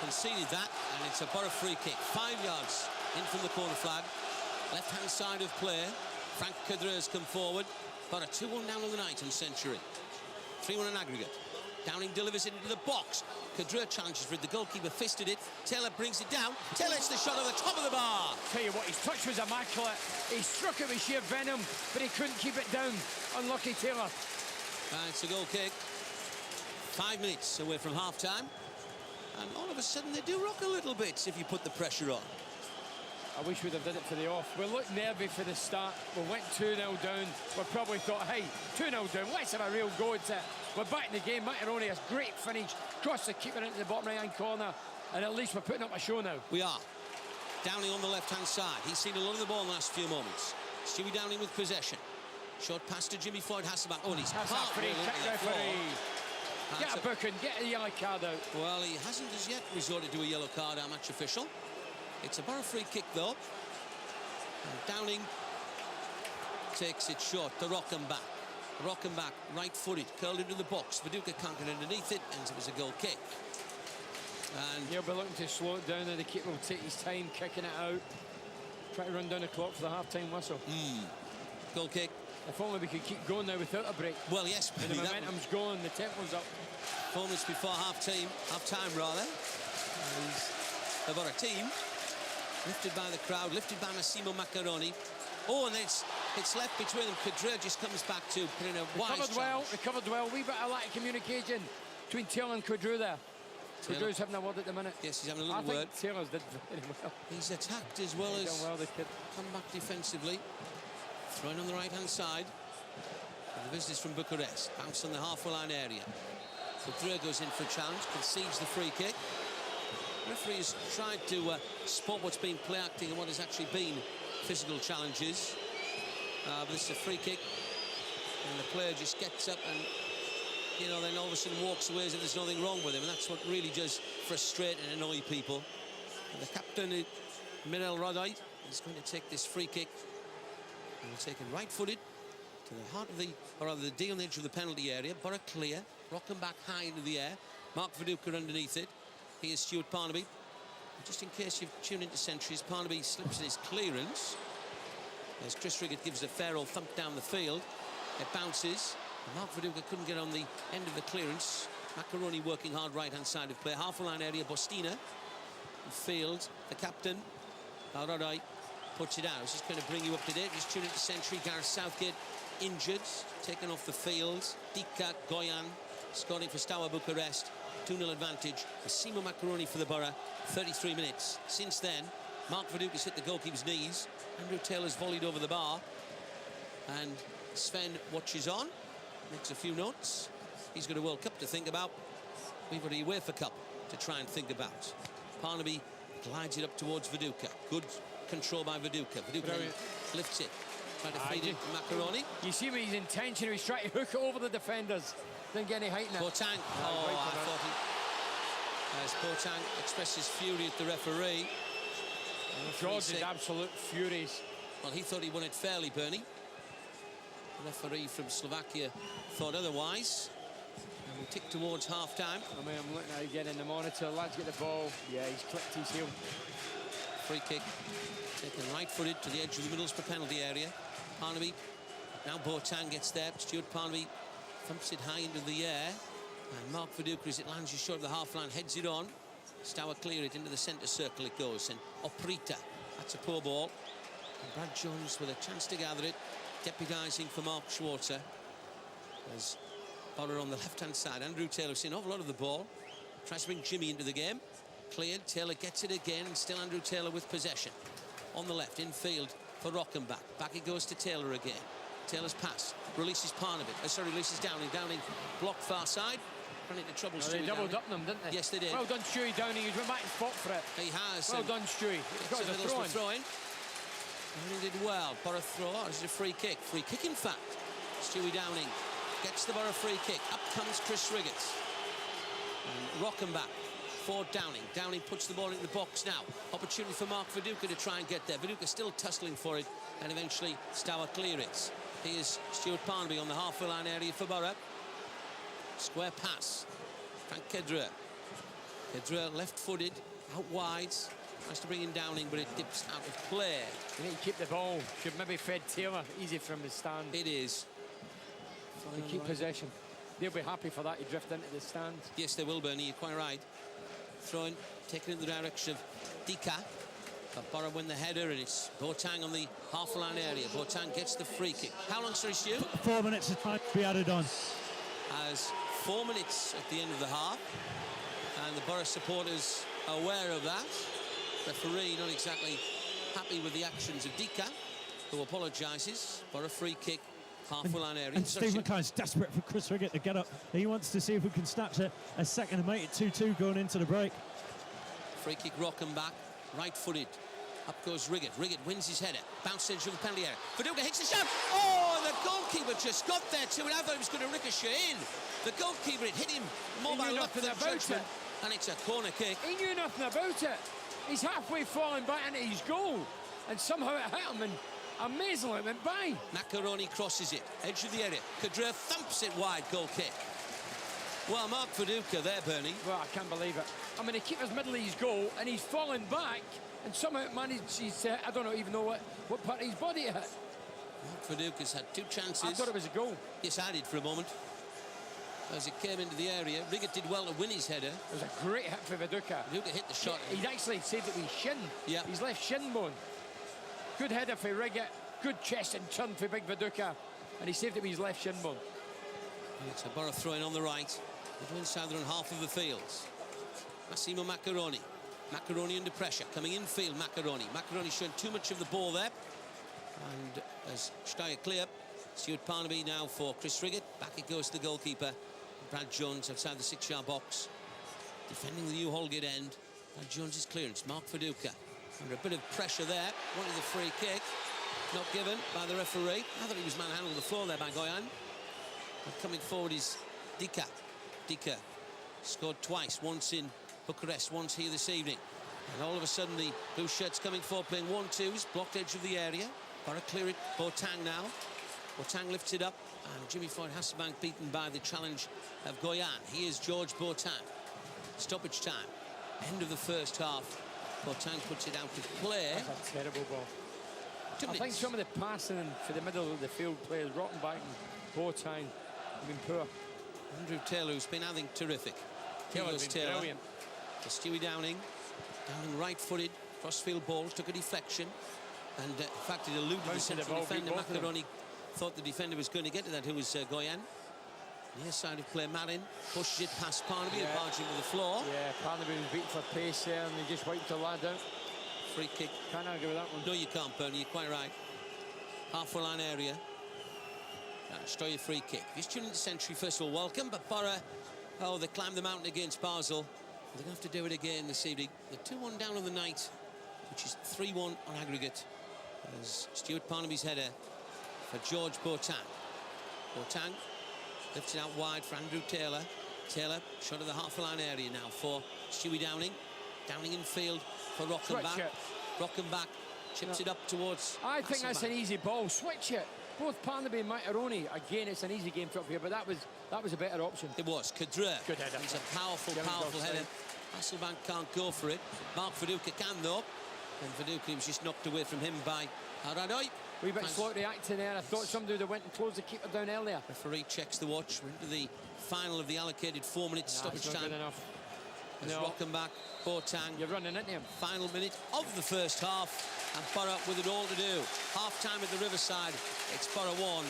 conceded that, and it's a Borough free kick. 5 yards in from the corner flag. Left-hand side of play. Frank Cadre has come forward. Borough 2-1 down on the night on Century. 3-1 in aggregate. Downing delivers it into the box. Cadre challenges for it. The goalkeeper fisted it. Taylor brings it down. Taylor hits the shot at the top of the bar. Tell you what, his touch was immaculate. He struck it with sheer venom, but he couldn't keep it down. Unlucky Taylor. And it's a goal kick. 5 minutes away from half-time. And all of a sudden they do rock a little bit if you put the pressure on. I wish we'd have done it for the off. We looked nervy for the start. We went 2-0 down. We probably thought, hey, 2-0 down, let's have a real go at it. We're back in the game. Macaroni has great finish. Cross the keeper into the bottom right-hand corner. And at least we're putting up a show now. We are. Downing on the left-hand side. He's seen a lot of the ball in the last few moments. Stewie Downing with possession. Short pass to Jimmy Floyd Hasselback. Oh, and he's That's a free kick, referee. Get a booking, get a yellow card out. Well, he hasn't as yet resorted to a yellow card, our match official. It's a Borough free kick, though. And Downing takes it short to Rockenbach. Rockenbach, right-footed, curled into the box. Viduka can't get underneath it, ends up as a goal kick. And he'll be looking to slow it down, and the keeper will take his time kicking it out. Try to run down the clock for the half-time whistle. Goal kick. If only we could keep going now without a break. Well, yes. The momentum's going, the tempo's up. 4 minutes before half-time rather. The Borough team. Lifted by the crowd, lifted by Massimo Macaroni. Oh, and it's left between them. Cadre just comes back to put in a wise challenge. Recovered well. Wee bit of lack of communication between Taylor and Cadre there. Cadre's having a word at the minute. Yes, he's having a little word. I think Taylor's did very well. He's attacked as well as come back defensively. Thrown on the right-hand side. And the visitors from Bucharest. Bounce on the halfway line area. Cadre goes in for a challenge, concedes the free kick. The referee has tried to spot what's been play acting and what has actually been physical challenges. But this is a free kick. And the player just gets up and, you know, then all of a sudden walks away as if there's nothing wrong with him. And that's what really does frustrate and annoy people. And the captain, Mirel Rodai, is going to take this free kick. And will take it right-footed to the heart of the, or rather the D on the edge of the penalty area. Borough clear, Rockenbach high into the air. Mark Viduka underneath it. Here's Stuart Parnaby. Just in case you've tuned into Centuries, Parnaby slips in his clearance. As Chris Riggett gives a fair old thump down the field. It bounces. Mark Viduka couldn't get on the end of the clearance. Macaroni working hard right-hand side of play. Half-line area, Bostina. Field, the captain. Rodai puts it out. This is going to bring you up to date. Just tune into Century. Gareth Southgate injured, taken off the field. Dika Goyan scoring for Steaua Bucharest. 2-0 advantage. Massimo Macaroni for the Borough. 33 minutes. Since then, Mark Viduka's hit the goalkeeper's knees. Andrew Taylor's volleyed over the bar. And Sven watches on. Makes a few notes. He's got a World Cup to think about. We've got a UEFA Cup to try and think about. Parnaby glides it up towards Viduka. Good control by Viduka. Viduka lifts it. Trying to feed it to Macaroni. You see what his intention, he's trying to hook it over the defenders. Didn't get any height in it. Boateng. I thought he... As Boateng expresses fury at the referee. George is absolute furious. Well, he thought he won it fairly, Bernie. The referee from Slovakia thought otherwise. And we tick towards half-time. I mean, I'm looking at it again in the monitor. Lads get the ball. Yeah, he's clipped his heel. Free kick. Taken right-footed to the edge of the Middlesbrough penalty area. Parnaby. Now Boateng gets there. Stuart Parnaby thumps it high into the air. And Mark Viduka, as it lands just short of the half-line, heads it on. Stour clear it into the centre circle it goes. And Oprita. That's a poor ball. And Brad Jones with a chance to gather it. Deputising for Mark Schwarzer. As Borough on the left-hand side. Andrew Taylor seen an awful lot of the ball. Tries to bring Jimmy into the game. Cleared. Taylor gets it again. And still Andrew Taylor with possession. On the left, in field for Rockenbach. Back it goes to Taylor again. Taylor's pass. Releases Parnaby. Releases Downing. Downing blocked far side. Ran into trouble. They doubled up them, didn't they? Yes, they did. Well done, Stewie Downing. He's went back and fought for it. He has. Well done, Stewie. He's got a throw-in. And he did well. Borough throw. Oh, this is a free kick. Free kick, in fact. Stewie Downing gets the Borough free kick. Up comes Chris Riggett. And Rockenbach for Downing. Downing puts the ball into the box now. Opportunity for Mark Viduka to try and get there. Viduka still tussling for it. And eventually, Stour clear it. Here's Stuart Parnaby on the halfway line area for Borough. Square pass. Frank Cadre. Kedra left-footed, out wide. Tries to bring in Downing, but it dips out of play. You need to keep the ball. Should maybe Fred Taylor, easy from the stand. It is. To keep possession. They'll be happy for that. He drift into the stand. Yes, they will, Bernie. You're quite right. Throwing, taken in the direction of Dika. But Borough win the header, and it's Boateng on the half-line area. Boateng gets the free kick. How long, sorry, Stu? 4 minutes of time to be added on. As 4 minutes at the end of the half, and the Borough supporters are aware of that. Referee not exactly happy with the actions of Dika, who apologises. Borough free kick, half-line area. And Steve Mackay's desperate for Chris Riggett to get up. He wants to see if we can snatch a second and make it 2-2 going into the break. Free kick, Rockenbach, right-footed. Up goes Riggett. Riggett wins his header. Bounce edge of the penalty area. Viduka hits the shot. Oh, the goalkeeper just got there to it. I thought he was going to ricochet in. The goalkeeper, it hit him more by luck than judgment. And it's a corner kick. He knew nothing about it. He's halfway falling back into his goal. And somehow it hit him, and amazingly it went by. Macaroni crosses it. Edge of the area. Kadra thumps it wide. Goal kick. Well, Mark Viduka there, Bernie. Well, I can't believe it. I mean, he kept his middle of his goal, and he's fallen back, and somehow managed his, I don't even know what part of his body it hit. Mark Viduka's had 2 chances. I thought it was a goal. Yes, I did for a moment. As it came into the area, Riggett did well to win his header. It was a great hit for Viduka. Viduka hit the shot. He'd actually saved it with his shin. Yeah. His left shin bone. Good header for Riggett. Good chest and turn for Big Viduka. And he saved it with his left shin bone. It's a Borough throw-in on the right. Middle and southern half of the fields. Massimo Macaroni. Macaroni under pressure. Coming infield, Macaroni. Macaroni showing too much of the ball there. And as Steyr clear, Stuart Parnaby now for Chris Riggett. Back it goes to the goalkeeper. Brad Jones outside the 6-yard box. Defending the new Holgate end. Brad Jones' clearance. Mark Viduka. Under a bit of pressure there. Wanted the free kick. Not given by the referee. I thought he was manhandled on the floor there by Goyan. But coming forward is Dika. Dika scored twice. Once in Bucharest, once here this evening. And all of a sudden the blue shirts coming forward playing 1-2s. Blocked edge of the area. Borough clear it. Boateng now. Boateng lifts it up, and Jimmy Floyd Hasselbank beaten by the challenge of Goyan. He is George Boateng. Stoppage time. End of the first half. Boateng puts it out of play. That's a terrible ball. 2 minutes. I think some of the passing for the middle of the field players, Rottenbach and Boateng, have been poor. Andrew Taylor, who's been, I think, terrific. Taylor's been brilliant. To Stewie Downing. Downing right-footed, cross-field ball, took a deflection. And in fact, it eluded the central defender. Macaroni thought the defender was going to get to that, who was Goyan. Near side of play, Marin pushes it past Parnaby and barges him to the floor. Yeah, Parnaby was beaten for pace there, and he just wiped the lad out. Free kick. Can't argue with that one. No, you can't, Bernie, you're quite right. Halfway line area. Steyr free kick. Just tuning into Century, first of all, welcome. But Borough, oh, they climbed the mountain against Basel. They're going to have to do it again this evening. They're 2-1 down on the night, which is 3-1 on aggregate. As Stuart Parnaby's header for George Boateng. Boateng lifts it out wide for Andrew Taylor. Taylor shot at the half-line area now for Stewie Downing. Downing in field for Rockenbach. Rockenbach chips it up towards I think that's an Hasselbank. easy ball. Switch it. Both Parnaby and Macaroni. Again, it's an easy game to up here, but that was a better option. It was. Kadra. Good header. It's a powerful header. Hasselbank can't go for it. Mark Viduka can, though. And Viduka was just knocked away from him by Haradoy. Wee bit slow reacting there. I thought somebody would have went and closed the keeper down earlier. Referee checks the watch. We're into the final of the allocated 4 minutes stoppage time. Good enough. As Rockenbach, Boateng. You're running into him. Final minute of the first half. And Borough with it all to do. Half time at the Riverside. It's Borough 1.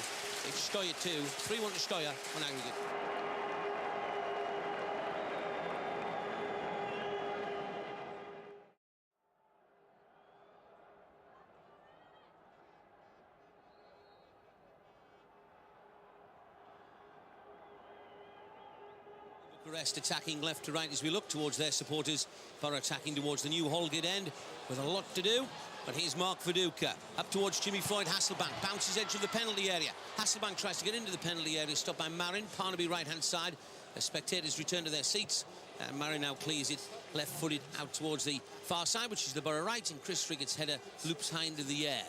It's Steyr 2. 3-1 to Steyr on aggregate. Bucharest attacking left to right as we look towards their supporters. Borough attacking towards the new Holgate end with a lot to do. But here's Mark Viduka up towards Jimmy Floyd Hasselbank. Bounces edge of the penalty area. Hasselbank tries to get into the penalty area, stopped by Marin. Parnaby right-hand side. The spectators return to their seats. Marin now clears it left-footed out towards the far side, which is the Borough right. And Chris Riggett's header loops high into the air.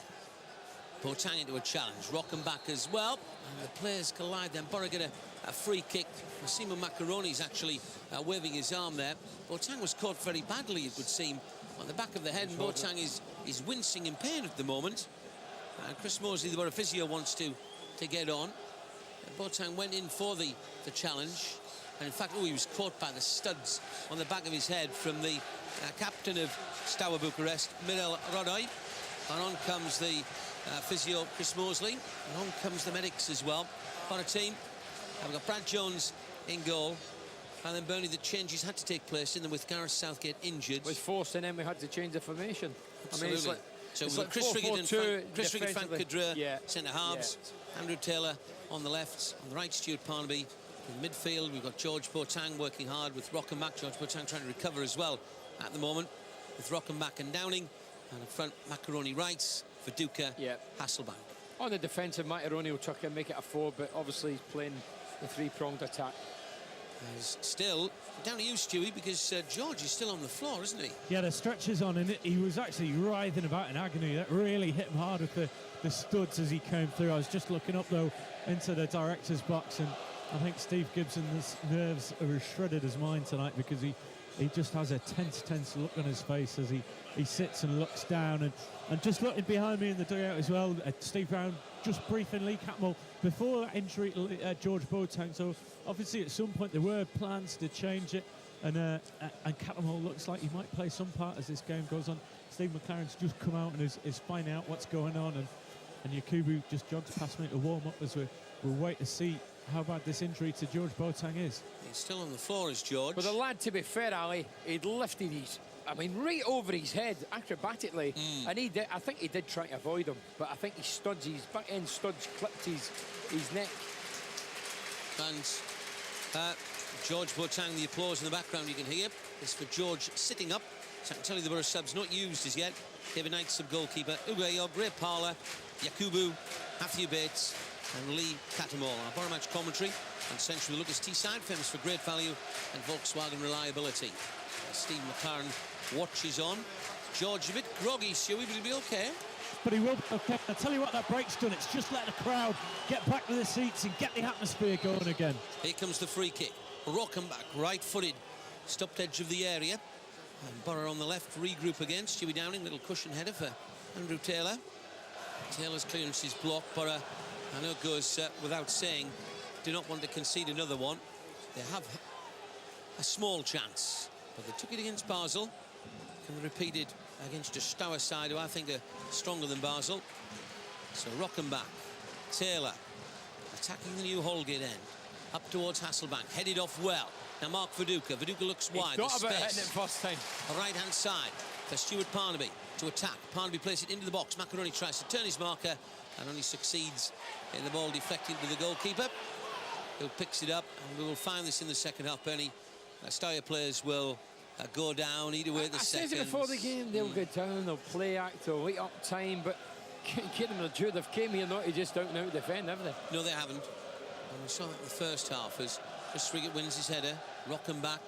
Boateng into a challenge. Rockenbach as well. And the players collide then. Borough get a free kick. Massimo Macaroni's actually waving his arm there. Boateng was caught very badly, it would seem, on the back of the head. And Boateng is wincing in pain at the moment. Chris Mosley, the Borough physio, wants to get on. Boateng went in for the challenge. And in fact, he was caught by the studs on the back of his head from the captain of Steaua Bucharest, Mirel Rodoi. And on comes the physio, Chris Mosley. And on comes the medics as well. For a team, we've got Brad Jones in goal. And then Bernie, the changes had to take place in them with Gareth Southgate injured. Was forced, and then we had to change the formation. Absolutely. I mean, so we've got Chris Frigate, Frank Cadre, centre halves. Andrew Taylor on the left. On the right, Stuart Parnaby. In the midfield, we've got George Boateng working hard with Rockenbach. George Boateng trying to recover as well at the moment with Rockenbach and Downing. And in front, Macaroni right, Viduka, Hasselbank. On the defensive, Macaroni will chuck and make it a 4, but obviously he's playing the three-pronged attack. He's still down to you, Stewie, because George is still on the floor, isn't he? Yeah, the stretcher's on, and he was actually writhing about in agony. That really hit him hard with the studs as he came through. I was just looking up, though, into the director's box, and I think Steve Gibson's nerves are as shredded as mine tonight, because he just has a tense look on his face as he sits and looks down. And just looking behind me in the dugout as well, Steve Brown just briefing Lee Catmull before that injury to George Boateng. So obviously at some point there were plans to change it, and Catmull looks like he might play some part as this game goes on. Steve McLaren's just come out and is finding out what's going on, and Yakubu just jogs past me to warm up as we'll wait to see how bad this injury to George Boateng is. He's still on the floor, is George. But the lad, to be fair, Ali, he'd lifted right over his head acrobatically, and I think he did try to avoid him, but I think his back end studs clipped his neck. And George Boateng, the applause in the background you can hear is for George sitting up. So I can tell you the Borough subs not used as yet. David Knight, sub-goalkeeper, Uguayo, Ray Parler, Yakubu, Matthew Bates, and Lee Catmull. Our Borough match commentary and Central Lucas Teesside, famous for great value and Volkswagen reliability. Steve McLaren watches on. George a bit groggy, Stewie, but he'll be okay. But he will be okay. I tell you what that break's done. It's just let the crowd get back to the seats and get the atmosphere going again. Here comes the free kick. Rockenbach, right-footed, stopped edge of the area. And Borough on the left, regroup again. Stewie Downing, little cushion header for Andrew Taylor. Taylor's clearance is blocked. Borough, I know it goes without saying, do not want to concede another one. They have a small chance, but they took it against Basel. And repeated against a Steaua side who I think are stronger than Basel. So Rockenbach, Taylor, attacking the new Holgate end. Up towards Hasselbank, headed off well. Now Mark Viduka. Viduka looks wide. He thought about hitting it first time. Right-hand side for Stuart Parnaby to attack. Parnaby plays it into the box. Macaroni tries to turn his marker and only succeeds in the ball deflected to the goalkeeper, who picks it up. And we will find this in the second half, Bernie. Steaua players will go down, eat away the seconds. I said it before the game, they'll go down, they'll play act, they'll wait up time, but get them the truth. They've came here not to just out and out defend, have they? No, they haven't. And we saw that in the first half as Chris Frigate wins his header. Rockenbach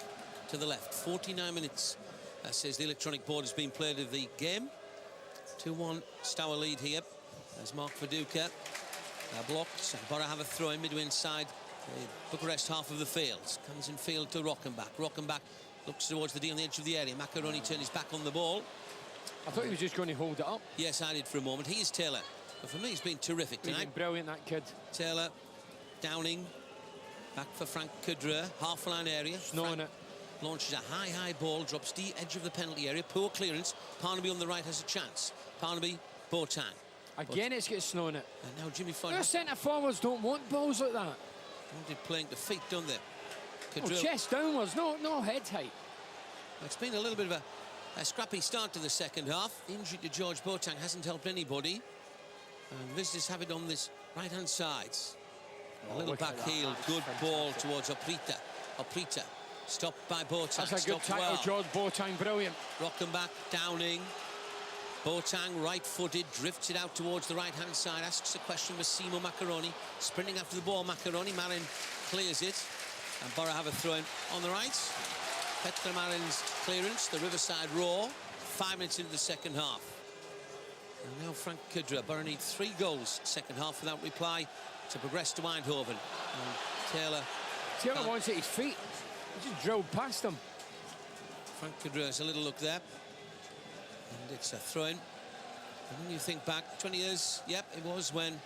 to the left. 49 minutes, says the electronic board, has been played of the game. 2-1 Steaua lead here as Mark Viduka blocked. Borough have a throw in midway inside the Bucharest half of the field. Comes in field to Rockenbach. Rockenbach looks towards the D on the edge of the area. Macaroni turned his back on the ball. I thought he was just going to hold it up. Yes, I did for a moment. He is Taylor. But for me, he's been terrific tonight. He's been brilliant, that kid. Taylor, Downing, back for Frank Cadre, half-line area. Snowing it. Launches a high ball, drops the edge of the penalty area. Poor clearance. Parnaby on the right has a chance. Parnaby, Boateng. Again, it's getting snowing it. And now Jimmy Ford. Our centre-forwards don't want balls like that. Wanted playing to feet, don't they? Oh, chest downwards, no head height. It's been a little bit of a scrappy start to the second half. The injury to George Boateng hasn't helped anybody. And visitors have it on this right-hand side. A little back heel, good ball towards Oprita. Oprita, stopped by Boateng. That's a good tackle, George Boateng, brilliant. Rockenbach, Downing. Boateng, right-footed, drifts it out towards the right-hand side, asks a question with Massimo Macaroni. Sprinting after the ball, Macaroni. Marin clears it. And Borough have a throw-in on the right. Petra Marin's clearance, the Riverside Roar. 5 minutes into the second half. And now Frank Kudra. Borough need 3 goals second half without reply to progress to Eindhoven. And Taylor wants it at his feet. He just drilled past him. Frank Kudra has a little look there. And it's a throw-in. And when you think back 20 years, yep, it was when